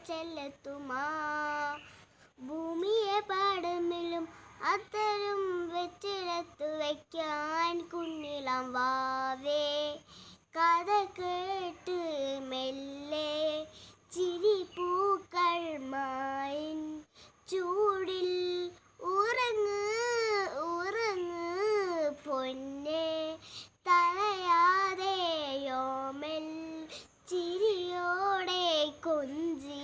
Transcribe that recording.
ചെല്ലെത്തുമാ ഭൂമിയെ പാടമിലും അത്തരം വെച്ചിടത്തു വയ്ക്കാൻ കുഞ്ഞിളം വാവേ കഥ കേട്ട് മെല്ലെ ചിരി പൂക്കൾ മായിൻ ചൂടിൽ ഉറങ്ങ് ഉറങ്ങ് പൊന്നെ തളയാതെയോമൽ ചിരിയോടെ കൊഞ്ചി